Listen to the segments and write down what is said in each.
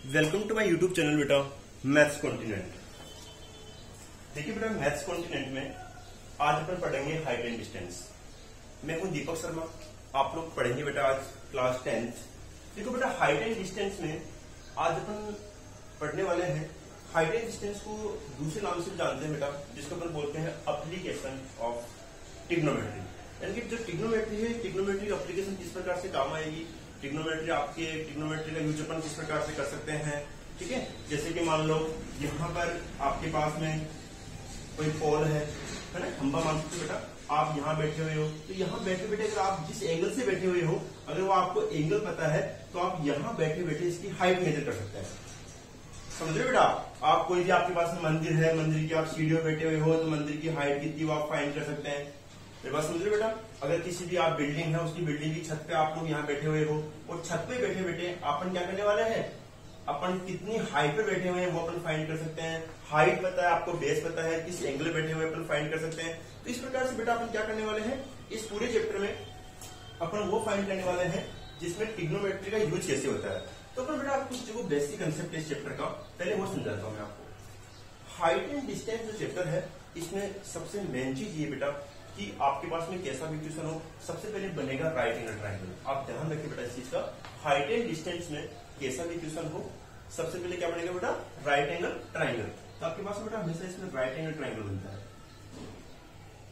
Welcome to my YouTube channel बेटा maths continent. देखिए बेटा, मैथ्स कॉन्टिनेंट में आज अपन पढ़ेंगे हाइट एंड डिस्टेंस। मैं हूं दीपक शर्मा, आप लोग पढ़ेंगे बेटा आज क्लास 10th। देखो बेटा, हाइट एंड डिस्टेंस में आज अपन पढ़ने वाले हैं हाइट एंड डिस्टेंस को दूसरे नाम से जानते हैं बेटा, जिसको अपन बोलते हैं एप्लीकेशन ऑफ ट्रिग्नोमेट्री। यानी कि जो ट्रिग्नोमेट्री है, ट्रिग्नोमेट्री एप्लीकेशन किस प्रकार से काम आएगी, ट्रिग्नोमेट्री का यूज अपन किस प्रकार से कर सकते हैं। ठीक है, जैसे कि मान लो यहाँ पर आपके पास में कोई पोल है ना, खंबा मान सकते बेटा, आप यहाँ बैठे हुए हो, तो यहाँ बैठे बैठे अगर आप जिस एंगल से बैठे हुए हो, अगर वो आपको एंगल पता है तो आप यहाँ बैठे बैठे इसकी हाइट मेजर कर सकते हैं। समझ रहे बेटा, आप कोई भी आपके पास में मंदिर है, मंदिर की आप सीढ़ियों बैठे हुए हो, तो मंदिर की हाइट कितनी वो आप फाइंड कर सकते हैं। मेरी बात समझ रहे बेटा, अगर किसी भी आप बिल्डिंग है, उसकी बिल्डिंग की छत पे आप लोग यहाँ बैठे हुए हो, और छत पे बैठे बैठे अपन क्या करने वाले हैं, अपन कितनी हाइट पे बैठे हुए हैं वो अपन फाइंड कर सकते हैं। हाइट पता है आपको, बेस पता है, किस एंगल पे बैठे हुए अपन फाइंड कर सकते हैं। तो इस प्रकार से बेटा अपन क्या करने वाले हैं, इस पूरे चैप्टर में अपन वो फाइंड करने वाले हैं जिसमें ट्रिग्नोमेट्री का यूज कैसे होता है। तो अपन बेटा कुछ जो बेसिक कंसेप्ट है इस चैप्टर का, पहले वो समझाता हूँ मैं आपको। हाइट एंड डिस्टेंस जो चैप्टर है, इसमें सबसे मेन चीज ये बेटा कि आपके पास में कैसा भी इक्वेशन हो, सबसे पहले बनेगा राइट एंगल ट्रायंगल। आप ध्यान रखिए बेटा इस चीज का, हाइट एंड डिस्टेंस में कैसा भी इक्वेशन हो, सबसे पहले क्या बनेगा बेटा, राइट एंगल ट्रायंगल। तो आपके पास बेटा हमेशा इसमें राइट एंगल ट्रायंगल बनता है।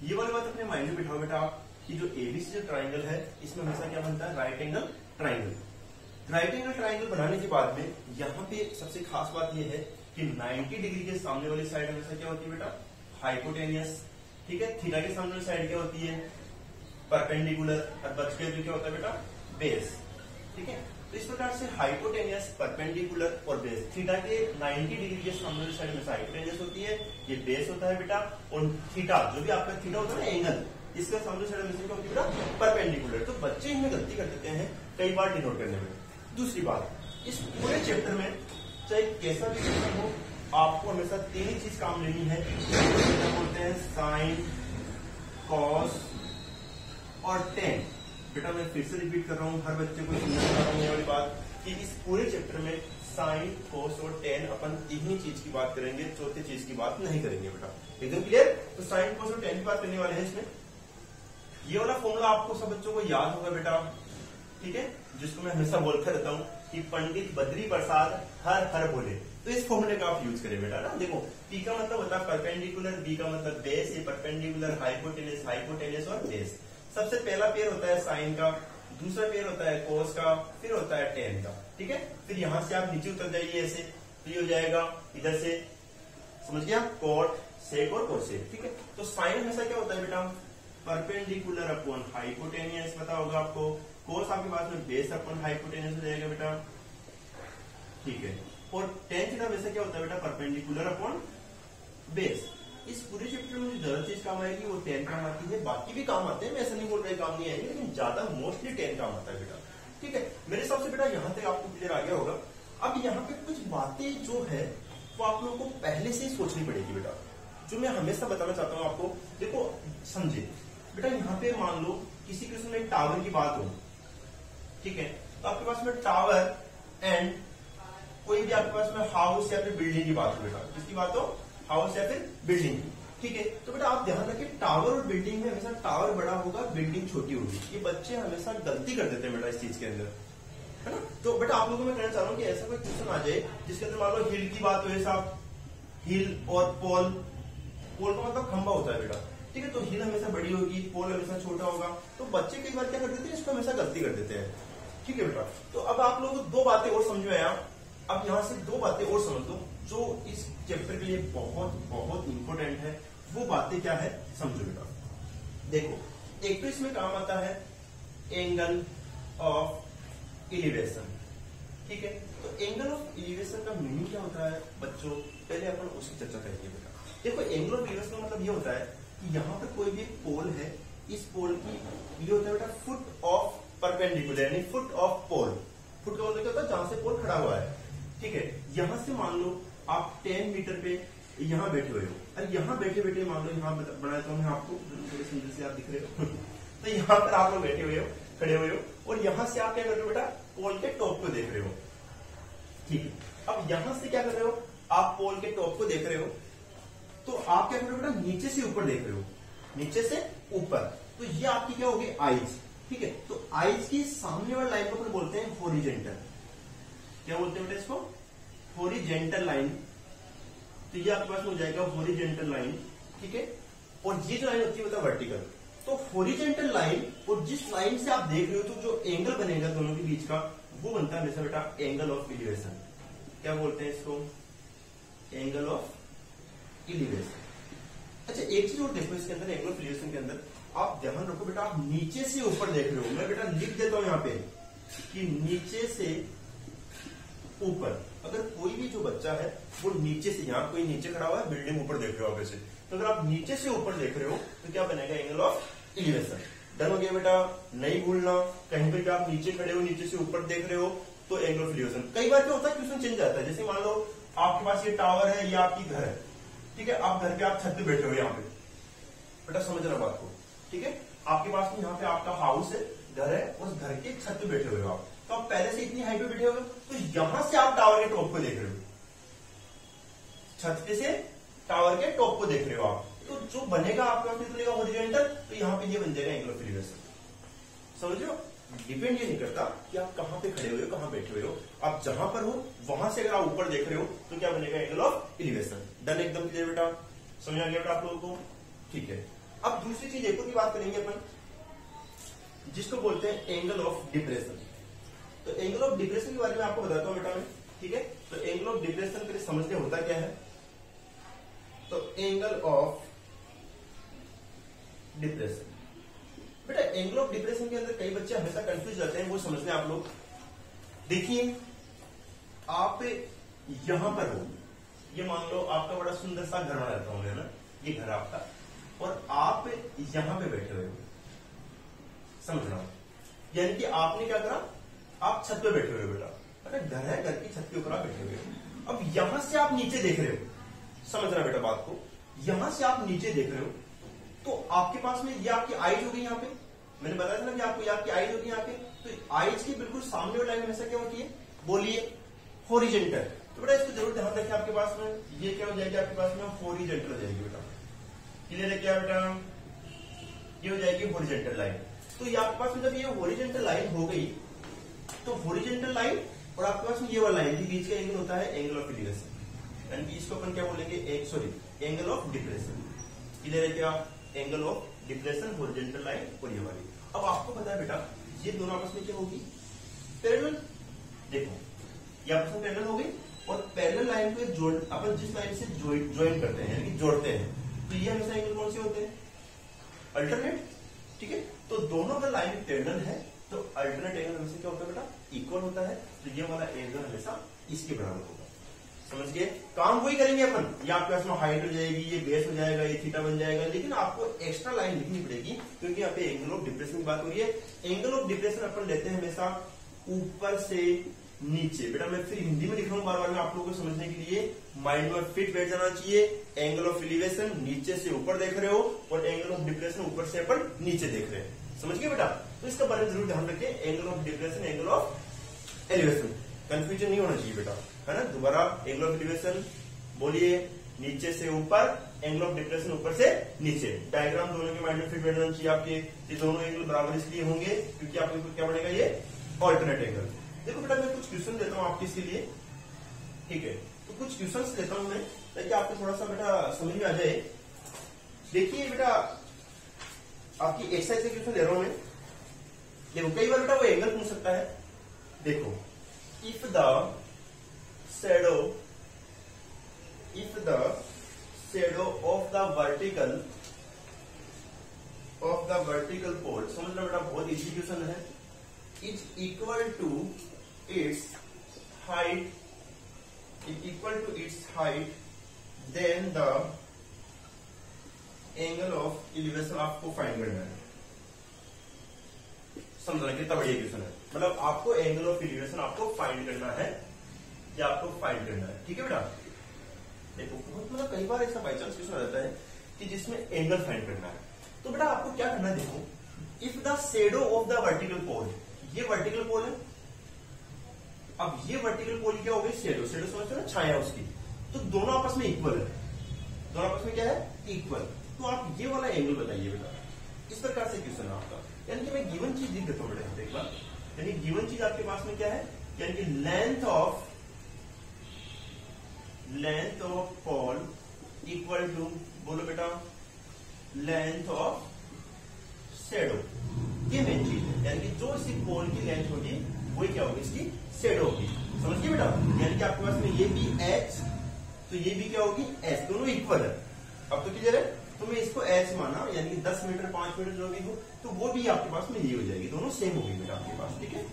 ये वाली बात अपने माइंड में बिठाओ बेटा आप कि जो एबीसी जो ट्रायंगल है, इसमें हमेशा क्या बनता है, right angle triangle. Right angle triangle बनाने के बाद में यहाँ पे सबसे खास बात यह है कि 90 डिग्री के सामने वाली साइड हमेशा क्या होती है बेटा, हाइपोटेनियस। ठीक है, थीटा के सामने वाली साइड क्या होती है, परपेंडिकुलर, और बच के जो क्या होता है बेटा, बेस। ठीक है, तो इस प्रकार से हाइपोटेनियस, परपेंडिकुलर और बेस, थीटा के 90 डिग्री के सामने वाली साइड में हाइपोटेनियस होती है, ये बेस होता है बेटा, और थीटा जो भी आपका थीटा होता है ना एंगल, इसका सामने साइड में क्या होती है बेटा, परपेंडिकुलर। तो बच्चे इनमें गलती कर देते हैं कई बार डिनोट करने में। दूसरी बात, इस पूरे चैप्टर में चाहे कैसा भी क्वेश्चन हो, आपको हमेशा तीन ही चीज काम लेनी है, क्या बोलते हैं, साइन, कॉस और टेन। बेटा मैं फिर से रिपीट कर रहा हूँ, हर बच्चे को समझा रहा हूँ ये वाली बात कि इस पूरे चैप्टर में साइन, कॉस और टेन अपन तीन ही चीज की बात करेंगे, चौथी चीज की बात नहीं करेंगे बेटा। एकदम क्लियर? तो साइन, कॉस और टेन की बात करने वाले हैं इसमें। ये वाला फॉर्मूला आपको सब बच्चों को याद होगा बेटा, ठीक है, जिसको मैं हमेशा बोलता रहता हूँ कि पंडित बद्री प्रसाद हर हर बोले। तो इस फॉर्मूले का आप यूज करें बेटा ना। देखो, पी का मतलब होता है परपेंडिकुलर, बी का मतलब बेस, ये परपेंडिकुलर, हाइपोटेनियस, हाइपोटेनियस और बेस। सबसे पहला पेयर होता है साइन का, दूसरा पेयर होता है कोस का, फिर होता है टेन का। ठीक है, फिर यहां से आप नीचे उतर जाइए ऐसे, तो ये हो जाएगा इधर से, समझ गया, कोट, सेक और कोसेक। ठीक है, तो साइन हमेशा क्या होता है बेटा, परपेंडिकुलर अपॉन हाइपोटेनियस, पता होगा आपको। कोस आपके पास में बेस अपॉन हाइपोटेनियस हो जाएगा बेटा। ठीक है, और टेन थीटा वैसे क्या होता है बेटा, परपेंडिकुलर अपॉन बेस। इस पूरे चैप्टर में जो ज्यादा चीज काम आएगी वो टेन काम आती है, बाकी भी काम आते हैं, मैं ऐसा नहीं बोल रहा काम नहीं आएंगे, लेकिन ज्यादा मोस्टली टेन काम आता है बेटा। ठीक है, मेरे हिसाब से बेटा यहाँ तक आपको क्लियर आ गया होगा। अब यहाँ पे कुछ बातें जो है वो आप लोगों को पहले से ही सोचनी पड़ेगी बेटा, जो मैं हमेशा बताना चाहता हूँ आपको। देखो समझे बेटा, यहाँ पे मान लो किसी किस्म में टावर की बात हो, ठीक है, तो आपके पास में टावर एंड कोई भी आपके पास में हाउस या फिर बिल्डिंग की बात हो बेटा, किसकी बात हो, हाउस या फिर बिल्डिंग। ठीक है, तो बेटा आप ध्यान रखिए, टावर और बिल्डिंग में हमेशा टावर बड़ा होगा, बिल्डिंग छोटी होगी। ये बच्चे हमेशा गलती कर देते हैं बेटा इस चीज के अंदर, है ना। तो बेटा आप लोगों को मैं कहना चाह रहा हूँ कि ऐसा कोई क्वेश्चन आ जाए जिसके अंदर मान लो हिल की बात हो, साहब हिल और पोल, पोल का मतलब खंबा होता है बेटा। ठीक है, तो हिल हमेशा बड़ी होगी, पोल हमेशा छोटा होगा, तो बच्चे कई बार क्या कर देते हैं, इसको हमेशा गलती कर देते हैं। ठीक है बेटा, तो अब आप लोगों को दो बातें और समझ में आया। अब यहां से दो बातें और समझ लो जो इस चैप्टर के लिए बहुत बहुत इंपॉर्टेंट है। वो बातें क्या है समझो बेटा। देखो, एक तो इसमें काम आता है एंगल ऑफ एलिवेशन। ठीक है, तो एंगल ऑफ एलिवेशन का मीनिंग क्या होता है बच्चों, पहले अपन उसकी चर्चा करेंगे बेटा। देखो, एंगल ऑफ एलिवेशन का मतलब ये होता है कि यहाँ पे कोई भी एक पोल है, इस पोल की ये होता है बेटा फुट ऑफ परपेंडिकुलर, यानी फुट ऑफ पोल। फुट का मतलब क्या होता है, जहां से पोल खड़ा हुआ है। ठीक है, यहां से मान लो आप 10 मीटर पे यहाँ बैठे हुए हो, और यहाँ बैठे बैठे मान लो यहाँ बनाता हूँ मैं आपको, थोड़े सुंदर से आप दिख रहे हो तो यहाँ पर आप लोग बैठे हुए हो, खड़े हुए हो, और यहाँ से आप क्या कर रहे हो बेटा, पोल के टॉप को देख रहे हो। ठीक है, अब यहां से क्या कर रहे हो, आप पोल के टॉप को देख रहे हो, तो आप क्या कर रहे हो बेटा, नीचे से ऊपर देख रहे हो, नीचे से ऊपर, तो ये आपकी क्या होगी, आईज। ठीक है, तो आईज की सामने वाली लाइन को अपन बोलते हैं हॉरिजेंटल। क्या बोलते हैं बेटा इसको, हॉरिजेंटल लाइन। तो ये आपके पास हो जाएगा हॉरिजेंटल लाइन। ठीक है, और ये जो लाइन होती है मतलब वर्टिकल। तो हॉरिजेंटल लाइन और जिस लाइन से आप देख रहे हो, तो जो एंगल बनेगा दोनों के बीच का, वो बनता है हमेशा बेटा एंगल ऑफ इलिवेशन। क्या बोलते हैं इसको, एंगल ऑफ इलिवेशन। अच्छा, एक चीज और देखो इसके अंदर, एंगल ऑफ इलिवेशन के अंदर आप ध्यान रखो बेटा, आप नीचे से ऊपर देख रहे हो। मैं बेटा लिख देता हूं यहां पे कि नीचे से ऊपर। अगर कोई भी जो बच्चा है वो नीचे से, यहां कोई नीचे खड़ा हुआ है, बिल्डिंग ऊपर देख रहे हो वैसे, तो अगर आप नीचे से ऊपर देख रहे हो तो क्या बनेगा, एंगल ऑफ इलिवेशन। डन हो गया बेटा, नहीं भूलना। कहीं पर आप नीचे खड़े हो, नीचे से ऊपर देख रहे हो, तो एंगल ऑफ इलिवेशन। कई बार क्या होता है, क्वेश्चन चेंज आता है। जैसे मान लो आपके पास ये टावर है, या आपकी घर है, ठीक है, आप घर पे आप छत पे बैठे हो, यहाँ पे बेटा समझना बात को। ठीक है, आपके पास में यहाँ पे आपका हाउस है, घर है, उस घर के छत पे बैठे हुए हो आप, तो आप पहले से इतनी हाइट पे बैठे हुए हो, तो यहां से आप टावर के टॉप को देख रहे हो, छत पे से टावर के टॉप को देख रहे हो आप, तो जो बनेगा आपके पास बनेगा हॉरिजॉन्टल, तो यहाँ पे ये बन जाएगा एंगल ऑफ इलिवेशन। समझ लो, डिपेंड ये नहीं करता कि आप कहां पे खड़े हुए हो, कहां बैठे हुए हो, आप जहां पर हो वहां से अगर आप ऊपर देख रहे हो तो क्या बनेगा, एंगल ऑफ इलिवेशन। डन, एकदम क्लियर बेटा, समझ आ गया बेटा आप लोगों को। ठीक है, अब दूसरी चीज एक और की बात करेंगे अपन, जिसको बोलते हैं एंगल ऑफ डिप्रेशन। तो एंगल ऑफ डिप्रेशन के बारे में आपको बताता हूं बेटा मैं। ठीक है, तो एंगल ऑफ डिप्रेशन के लिए समझते होता क्या है। तो एंगल ऑफ डिप्रेशन, बेटा एंगल ऑफ डिप्रेशन के अंदर कई बच्चे हमेशा कंफ्यूज रहते हैं, वो समझते हैं आप लोग। देखिए, आप यहां पर हो, ये मान लो आपका बड़ा सुंदर सा घर बना रहता होंगे ना, ये घर आपका, और आप यहां पे बैठे हुए हो, समझ रहा हूं, यानी कि आपने क्या करा, आप छत पे बैठे हुए हो बेटा, अरे घर है, घर की छत के ऊपर आप बैठे हुए हो। अब यहां से आप नीचे देख रहे हो, समझ रहा बेटा बात को, यहां से आप नीचे देख रहे हो, तो आपके पास में ये आपकी आईज होगी। यहाँ पे मैंने बताया था ना कि आपको ये आपकी आईज होगी यहाँ पे, तो आईज की बिल्कुल सामने वाली लाइन हमेशा क्या होती है, बोलिए, हॉरिजॉन्टल। तो बेटा इसको जरूर ध्यान रखें, आपके पास में ये क्या हो जाएगी, आपके पास में हॉरिजॉन्टल हो जाएगी बेटा। क्लियर है क्या बेटा, ये हो जाएगी हॉरिजॉन्टल लाइन। तो ये आपके पास में जब ये हॉरिजॉन्टल लाइन हो गई, तो हॉरिजॉन्टल लाइन और आपके पास में ये वाला लाइन के बीच का एंगल होता है एंगल ऑफ इलिवेशन, यानी कि इसको अपन क्या बोलेंगे, एंगल ऑफ डिप्रेशन। क्लियर है क्या, angle of depression, horizontal line और ये वाली। अब आपको पता है बेटा, ये दोनों आपस में क्या होगी, पैरेलल। देखो, ये आपस में पैरेलल हो गई, और पैरेलल लाइन को जोड़, अपन जिस लाइन से ज्वाइन करते हैं, यानी कि जोड़ते हैं, तो ये हमेशा एंगल कौन से होते हैं, अल्टरनेट। ठीक है, तो दोनों अगर लाइन पैरेलल है, तो अल्टरनेट एंगल हमेशा क्या होता है बेटा, इक्वल होता है। तो ये वाला एंगल हमेशा इसके बराबर होगा। समझ गए, काम वही करेंगे अपन, ये आपके पास में हाइट हो जाएगी, ये बेस हो जाएगा, ये थीटा बन जाएगा, लेकिन आपको एक्स्ट्रा लाइन लिखनी पड़ेगी, क्योंकि यहाँ पे एंगल ऑफ डिप्रेशन की बात हो रही है। एंगल ऑफ डिप्रेशन अपन लेते हैं हमेशा ऊपर से नीचे। बेटा मैं फिर हिंदी में लिख रहा हूँ बार बार, में आप लोगों को समझने के लिए माइंड में फिट बैठ जाना चाहिए। एंगल ऑफ इलिवेशन नीचे से ऊपर देख रहे हो, और एंगल ऑफ डिप्रेशन ऊपर से अपन नीचे देख रहे हैं। समझ गए बेटा, तो इसका बारे में जरूर ध्यान रखें, angle of depression, angle of elevation, confusion नहीं होना चाहिए बेटा, है ना। दोबारा, एंगल ऑफ एलिवेशन बोलिए, नीचे से ऊपर, एंगल ऑफ डिप्रेशन ऊपर से नीचे। डायग्राम दोनों के माइंड में फिट बैठना चाहिए आपके। ये दोनों एंगल बराबर इसलिए होंगे क्योंकि आपके ऊपर क्या बनेगा, ये ऑल्टरनेट एंगल। देखो बेटा मैं कुछ क्वेश्चन देता हूं आपके इसके लिए, ठीक है, तो कुछ क्वेश्चन लेता हूं मैं, ताकि आपको थोड़ा सा बेटा समझ में आ जाए। देखिए बेटा, आपकी एक्सरसाइज के क्वेश्चन ले रहा हूं मैं। देखो कई बार बेटा वो एंगल पूछ सकता है। देखो, if the shadow of the vertical pole, समझ लो बेटा बहुत इजी क्वेश्चन है, is equal to its height, then the angle of elevation आपको फाइंड करना है। समझना कितना बढ़िया क्वेश्चन है, मतलब आपको एंगल ऑफ इलिवेशन आपको फाइंड करना है, या आपको फाइंड करना है। ठीक है बेटा, देखो बहुत मतलब कई बार ऐसा बाई चांस क्वेश्चन आ जाता है कि जिसमें एंगल फाइंड करना है, तो बेटा आपको क्या करना है, देखो if the shadow of the vertical pole, ये वर्टिकल पोल है, अब ये वर्टिकल पोल क्या हो गई, शेडो। शेडो समझते हो ना, छाया उसकी। तो दोनों आपस में इक्वल है, दोनों आपस में क्या है, इक्वल। तो आप ये वाला एंगल बताइए बेटा। इस प्रकार से क्वेश्चन है आपका। यानी कि मैं गिवन चीज लिख देता हूँ बेटा एक बार। यानी गिवन चीज आपके पास में क्या है, यानी कि length of pole equal to, बोलो बेटा, लेंथ ऑफ शेडो। ये मेन चीज है। यानी कि जो इसी पोल की लेंथ होगी वही क्या होगी, इसकी शेडो होगी। समझिए बेटा। यानी कि आपके पास में ये भी h, तो ये भी क्या होगी, h। दोनों इक्वल है। अब तो क्लियर है। तो मैं इसको h माना, यानी कि 10 मीटर 5 मीटर जो भी हो, तो वो भी आपके पास में ये हो जाएगी। दोनों सेम होगी बेटा आपके पास। ठीक है।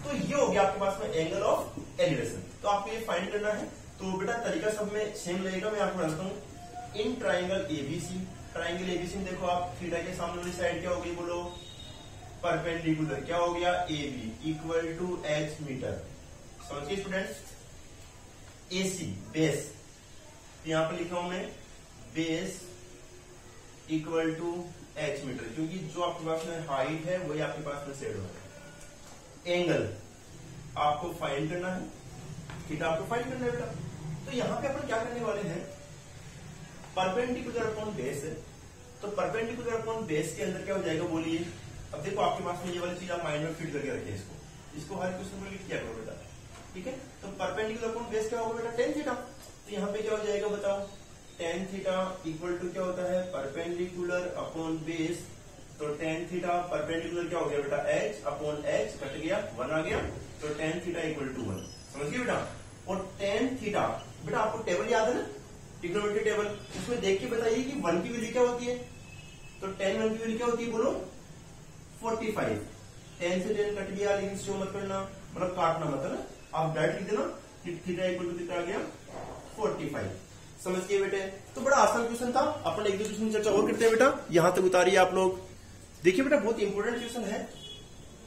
तो ये हो गया आपके पास में एंगल ऑफ एलिवेशन। तो आपको ये फाइंड करना है। तो बेटा तरीका सब में सेम रहेगा। मैं आपको बताता हूँ। In triangle ABC, triangle ABC में देखो आप, थीटा के सामने वाली साइड क्या होगी, बोलो, परपेंडिकुलर। क्या हो गया, AB equal to h metre. समझिए स्टूडेंट्स। AC बेस, यहां पर लिखा हूं मैं, base equal to h metre, क्योंकि जो आपके पास में हाइट है वही आपके पास में शेडो है। एंगल आपको फाइंड करना है, थीटा आपको फाइंड करना है बेटा। तो यहां पे अपन क्या करने वाले हैं, परपेंडिकुलर अपॉन बेस है। तो परपेंडिकुलर अपॉन बेस के अंदर क्या हो जाएगा, बोलिए। अब देखो आपके पास में ये वाली चीज आप माइंड में फिट करके रखिए इसको हर क्वेश्चन में लिख किया करो बेटा। ठीक है। तो परपेंडिकुलर अपॉन बेस क्या होगा बेटा, tan थीटा। तो यहाँ पे क्या हो जाएगा बताओ, tan थीटा इक्वल टू क्या होता है, परपेंडिकुलर अपॉन बेस। तो tan थीटा परपेंडिकुलर क्या हो गया बेटा, h अपॉन h, कट गया 1 आ गया। तो tan थीटा इक्वल टू 1। समझिए बेटा। और tan थीटा बेटा आपको टेबल याद है ना, ट्रिग्नोमेट्री टेबल, उसमें देख के बताइए कि 1 की वैल्यू क्या होती है। तो tan 1 की वैल्यू क्या होती है, बोलो, 45। 10 से 10 कट गया, लेकिन शो मत करना, मतलब काटना मत है ना। आप डायरेक्ट लिख देना कि थीटा इक्वल टू कितना आ गया, 45। समझ गए बेटे। तो बड़ा आसान क्वेश्चन था। अपन एक दो क्वेश्चन चर्चा और करते हैं बेटा। यहां तक उतारिए आप लोग। देखिए बेटा बहुत इंपॉर्टेंट क्वेश्चन है,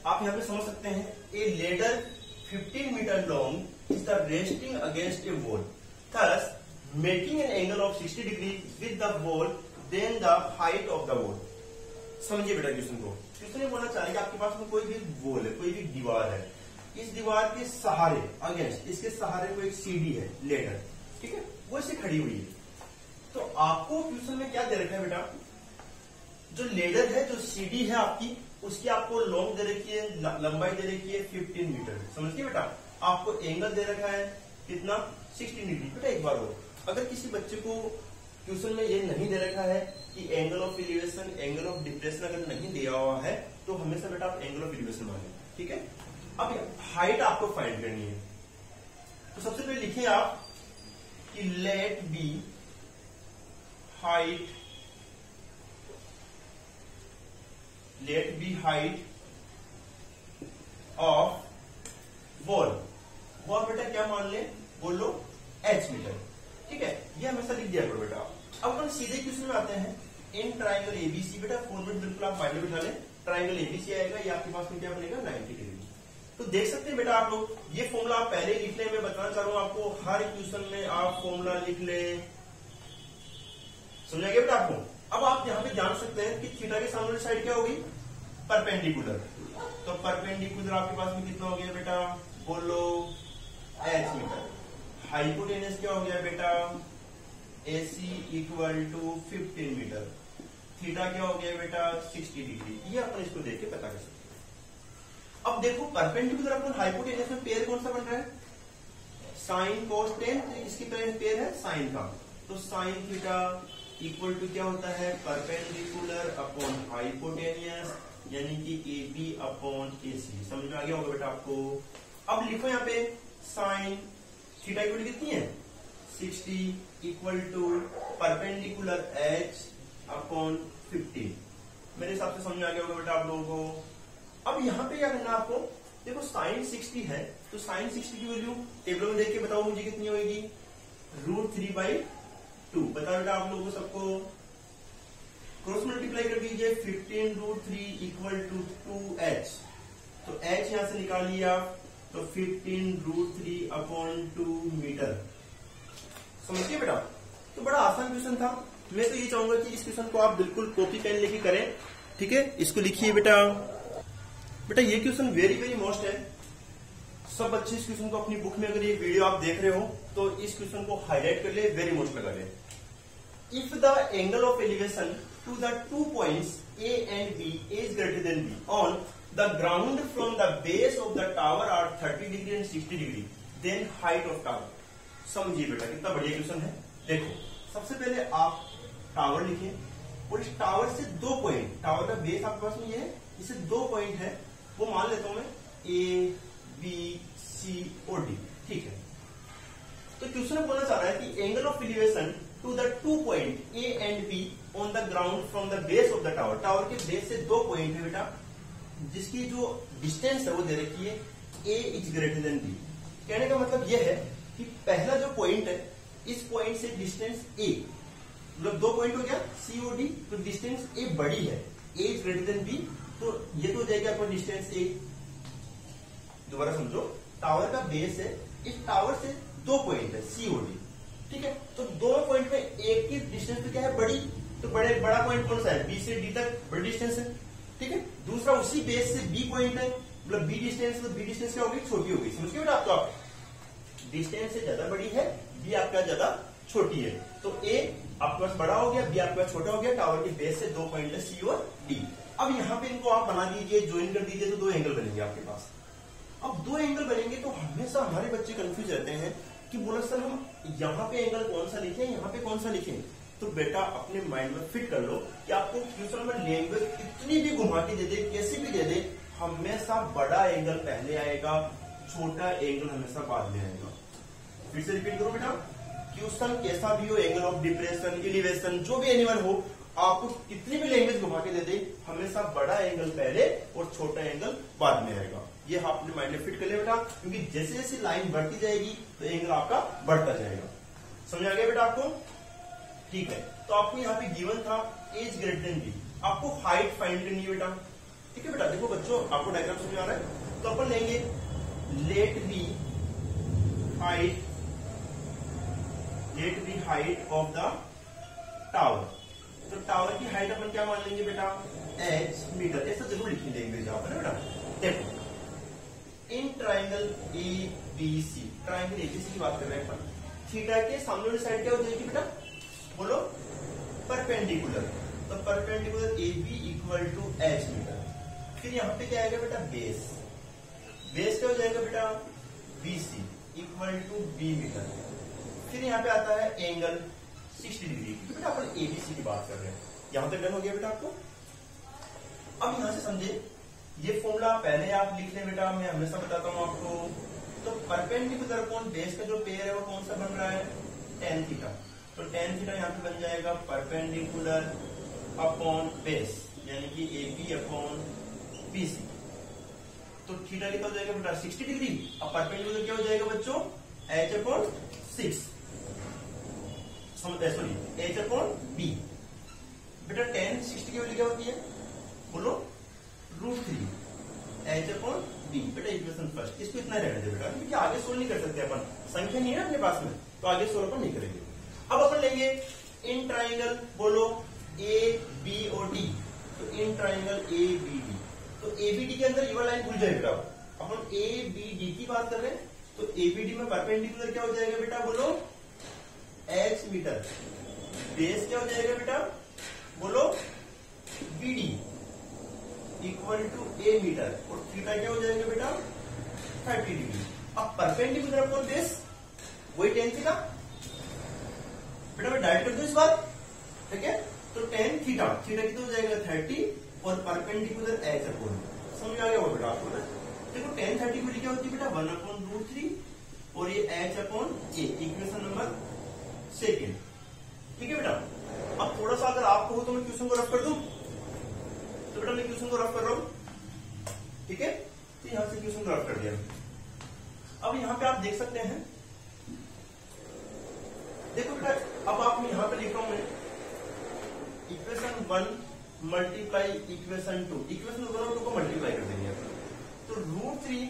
आप यहाँ पे समझ सकते हैं। A ladder 15 metre long is the resting against a wall, thus making an angle of 60 degree with the wall then the height of the wall. समझिए बेटा क्वेश्चन को। क्वेश्चन ये बोलना चाह रहे कि आपके पास में कोई भी वॉल है, कोई भी दीवार है, इस दीवार के सहारे अगेंस्ट, इसके सहारे को एक सीढ़ी है, लेडर, ठीक है, वो ऐसे खड़ी हुई है। तो आपको क्वेश्चन में क्या दे रखा है बेटा, जो लेडर है, जो सीढ़ी है आपकी, उसकी आपको लॉन्ग दे रखी है, लंबाई दे रखी है 15 मीटर। समझिए बेटा। आपको एंगल दे रखा है कितना, 60 डिग्री। बेटा एक बार हो, अगर किसी बच्चे को क्वेश्चन में ये नहीं दे रखा है कि angle of elevation, angle of depression अगर नहीं दिया हुआ है, तो हमेशा बेटा आप एंगल ऑफ एलिवेशन मांगे। ठीक है। अब हाइट आपको फाइंड करनी है। तो सबसे पहले लिखिए आप कि let be height, let be height of wall. Wall बेटा क्या मान ले, बोलो, h मीटर। ठीक है, ये हमेशा लिख दिया करो बेटा। अब अपन सीधे क्वेश्चन में आते हैं। इन ट्राइंगल एबीसी, बेटा फॉर्मेट बिल्कुल आप माइंड में बिठा लें। ट्राइंगल एबीसी आएगा, ये आपके पास में क्या बनेगा, 90 डिग्री। तो देख सकते हैं बेटा आप लोग, ये फॉर्मूला आप पहले लिख लें। मैं बताना चाह रहा हूं आपको, हर क्वेश्चन में आप फॉर्मूला लिख लें। समझ गया बेटा आपको। अब आप यहाँ पे जान सकते हैं कि थीटा के सामने वाली साइड क्या होगी, परपेंडिकुलर। तो परपेंडिकुलर आपके पास में कितना हो गया बेटा, बोलो, h मीटर। हाइपोटेनस क्या हो गया बेटा, AC equal to 15 metre. Theta क्या हो गया बेटा, 60 डिग्री। ये अपन इसको देख के पता कर सकते हैं। अब देखो परपेंडिकुलर अपन हाइपोटेनस में पेयर कौन सा बन रहा है, साइन कोस टेन। इसकी पेयर है साइन का। तो साइन थीटा इक्वल टू क्या होता है, परपेंडिकुलर अपॉन हाइपोटेनियस, यानी कि AB अपॉन AC। समझ में आ गया होगा बेटा आपको। अब लिखो यहाँ पे साइन थीटा इक्वल कितनी है, 60 equal to perpendicular h upon 15। मेरे हिसाब से समझ में आ गया होगा बेटा आप लोगों को। अब यहाँ पे क्या करना आपको, देखो साइन 60 है, तो साइन 60 की वैल्यू टेबल में देख के बताओ मुझे कितनी होगी, √3/2। बताओ बेटा आप लोगों को सबको। क्रॉस मल्टीप्लाई कर दीजिए, 15√3 इक्वल टू 2h। तो h यहां से निकाल लिया, तो 15√3 अपॉन 2 मीटर। समझिए बेटा। तो बड़ा आसान क्वेश्चन था। मैं तो ये चाहूंगा कि इस क्वेश्चन को आप बिल्कुल कॉपी पेन लेके करें। ठीक है, इसको लिखिए बेटा। बेटा ये क्वेश्चन वेरी वेरी मोस्ट है। सब बच्चे इस क्वेश्चन को अपनी बुक में, अगर ये वीडियो आप देख रहे हो तो इस क्वेश्चन को हाईलाइट कर ले, वेरी मोस्ट लगा ले। If the angle of elevation to the 2 points A and B is greater than B on the ground from the base of the tower are 30 degree and 60 degree, then height of tower। समझिए बेटा कितना बढ़िया question है। देखो सबसे पहले आप tower लिखिए और इस टावर से 2 पॉइंट, टावर का बेस आपके पास में ये है, इससे 2 पॉइंट है, वो मान लेता हूं मैं A, B, C और D, ठीक है। तो क्वेश्चन बोलना चाह रहा है कि angle of elevation to the 2 point A and B on the ground from the base of the tower, tower के बेस से 2 पॉइंट है बेटा, जिसकी जो डिस्टेंस है वो दे रखी है A is greater than B। कहने का मतलब यह है कि पहला जो पॉइंट है, इस पॉइंट से डिस्टेंस A, मतलब 2 पॉइंट हो गया C और D, तो डिस्टेंस A बड़ी है, A is greater than B, तो ये तो हो जाएगा आपका डिस्टेंस A। दोबारा समझो, टावर का बेस है, इस टावर से 2 पॉइंट है C और D, ठीक है। तो 2 पॉइंट में एक की डिस्टेंस तो क्या है, बड़ी, तो बड़ा पॉइंट कौन सा है, B से D तक बड़ी डिस्टेंस है, ठीक है। दूसरा उसी बेस से B पॉइंट है, मतलब B डिस्टेंस, तो B डिस्टेंस क्या होगी, छोटी होगी। समझ गए बेटा, आपका डिस्टेंस से ज्यादा बड़ी है, B आपका ज्यादा छोटी है, तो A आपके पास बड़ा हो गया, B आपके पास छोटा हो गया। टावर के बेस से 2 पॉइंट है C और D। अब यहाँ पे इनको आप बना दीजिए, ज्वाइन कर दीजिए, तो 2 एंगल बनेंगे आपके पास। अब 2 एंगल बनेंगे तो हमेशा हमारे बच्चे कंफ्यूज रहते हैं कि बोला सर हम यहाँ पे एंगल कौन सा लिखें, यहाँ पे कौन सा लिखें। तो बेटा अपने माइंड में फिट कर लो कि आपको क्वेश्चन में लैंग्वेज कितनी भी घुमा के दे दे, कैसे भी दे दे, हमेशा बड़ा एंगल पहले आएगा, छोटा एंगल हमेशा बाद में आएगा। फिर से रिपीट करो बेटा, क्वेश्चन कैसा भी हो, एंगल ऑफ डिप्रेशन, एलिवेशन, जो भी एनिमल हो, आपको कितनी भी लैंग्वेज घुमा के दे दे, हमेशा बड़ा एंगल पहले और छोटा एंगल बाद में आएगा। ये आप अपने माइंड में फिट कर ले बेटा, क्योंकि जैसे जैसे लाइन बढ़ती जाएगी तो एंगल आपका बढ़ता जाएगा। समझ आ गया बेटा आपको, ठीक है। तो आपको यहाँ पे गिवन था A is greater than B, आपको हाइट फाइंड करनी है बेटा, ठीक है बेटा। देखो बच्चों, आपको डायग्राम समझ आ रहा है, तो अपन लेंगे let be height of the tower. तो टावर की हाइट अपन क्या मान लेंगे बेटा, H मीटर, ऐसा जरूर लिखनी लैंग्वेज यहाँ पर बेटा। देखो in triangle ABC, triangle ABC की बात कर रहे हैं अपन, थीटा के सामने वाली साइड क्या हो जाएगी बेटा, बोलो, परपेंडिकुलर। तो perpendicular AB equal to H metre. फिर यहाँ पे क्या आएगा बेटा, बेस, बेस क्या हो जाएगा बेटा, BC equal to B metre. फिर यहाँ पे आता है एंगल 60 डिग्री, क्योंकि बेटा अपन ABC की बात कर रहे हैं। यहाँ तक डन हो गया बेटा आपको। अब यहाँ से समझे, ये फॉर्मूला पहले आप लिख लें बेटा, मैं हमेशा बताता हूँ आपको। तो परपेंडिकुलर अपॉन बेस का जो पेयर है वो कौन सा बन रहा है, tan थीटा। तो tan थीटा यहाँ पे बन जाएगा परपेंडिकुलर अपॉन बेस, यानी कि AB अपॉन BC। तो थीटा कितना हो जाएगा बेटा, 60 डिग्री। अब परपेंडिकुलर क्या हो जाएगा बच्चों, H upon 6, sorry H upon B। बेटा tan 60 की वैल्यू क्या होती है, बोलो, √3 H अपॉन B। बेटा इक्वेशन फर्स्ट, इसको इतना रहने दे बेटा, क्योंकि आगे सोल्व नहीं कर सकते अपन, संख्या नहीं है ना अपने पास में, तो आगे सोल्व अपन नहीं करेंगे। अब अपन लेंगे इन ट्राइंगल, बोलो A B और D। तो इन ट्राइंगल ABD, तो ABD के अंदर ये वाला लाइन भूल जाए बेटा, अपन ABD की बात कर रहे हैं। तो ABD में परपेंडिकुलर क्या हो जाएगा बेटा, बोलो, H मीटर। बेस क्या हो जाएगा बेटा, बोलो, BD equal to A metre. और थीटा क्या हो जाएगा बेटा, 30 डिग्री। अब परपेंडिकुलर अपॉन बेस वही tan थीटा, बेटा मैं डायरेक्ट कर दूं इस बार, ठीक है। तो tan थीटा, थीटा कितना हो जाएगा 30 और परपेंडिकुलर H अपॉन, समझ आ गया वो बेटा आपको ना। देखो tan 30 की वैल्यू क्या होती है बेटा, 1/√3 और ये H upon A, equation number 2, ठीक है बेटा। अब थोड़ा सा अगर आपको हो तो मैं क्वेश्चन को रफ कर दूं, तो बेटा मैं क्वेश्चन को रफ कर रहा हूं, ठीक है। तो यहां से क्वेश्चन को रफ कर दिया। अब यहां पे आप देख सकते हैं, देखो बेटा, अब आप यहां पे लिख रहा हूं मैं इक्वेशन 1 मल्टीप्लाई इक्वेशन 2, इक्वेशन 1 और 2 को मल्टीप्लाई कर देंगे। तो √3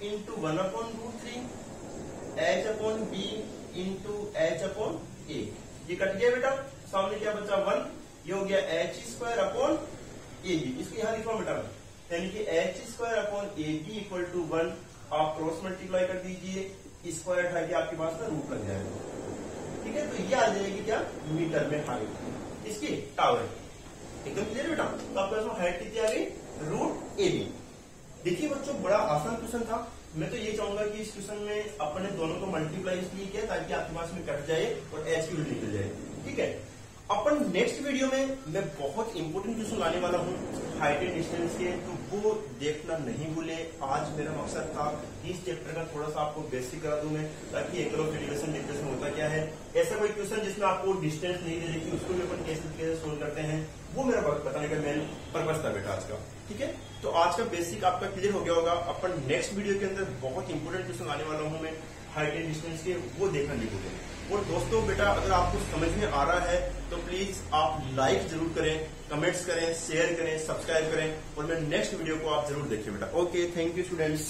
into 1/√3 H upon B into H upon A, ये कट गया बेटा, सामने क्या बचा 1, ये हो गया H² अपॉन AB। इसको यहां लिखा बेटा, यानी कि H² upon AB equal to 1 आप क्रॉस मल्टीप्लाई कर दीजिए, स्क्वायर हटा के आपके पास ना रूट लग जाएगा। ठीक है, तो ये आ जाएगी क्या, मीटर में हाइट इसकी टावर की। एकदम क्लियर बेटा। तो आपके पास हाइट कितनी आ गई, रूट ए बी। देखिए बच्चों, बड़ा आसान क्वेश्चन था। मैं तो ये चाहूंगा कि इस क्वेश्चन में अपने दोनों को मल्टीप्लाई इसलिए किया ताकि आपके पास में कट जाए और एच की वैल्यू निकल जाए। ठीक है, अपन नेक्स्ट वीडियो में मैं बहुत इंपोर्टेंट क्वेश्चन लाने वाला हूँ हाइट एंड डिस्टेंस के, तो वो देखना नहीं भूले। आज मेरा मकसद था कि इस चैप्टर का थोड़ा सा आपको बेसिक करा दूं मैं, ताकि एंगल ऑफ डेरिवेशन डिस्टेंस में होता क्या है, ऐसा कोई क्वेश्चन जिसमें आपको डिस्टेंस नहीं दे देखिए उसको भी अपन कैसे सोल्व करते हैं, वो मेरा बताने का मेन पर्पज था बेटा आज का। ठीक है, तो आज का बेसिक आपका क्लियर हो गया होगा। अपन नेक्स्ट वीडियो के अंदर बहुत इंपोर्टेंट क्वेश्चन आने वाला हूँ मैं हाइट एंड डिस्टेंस के, वो देखना नहीं भूलें। और दोस्तों बेटा, अगर आपको समझ में आ रहा है तो प्लीज आप लाइक जरूर करें, कमेंट्स करें, शेयर करें, सब्सक्राइब करें, और मेरे नेक्स्ट वीडियो को आप जरूर देखिए बेटा। Okay, thank you students.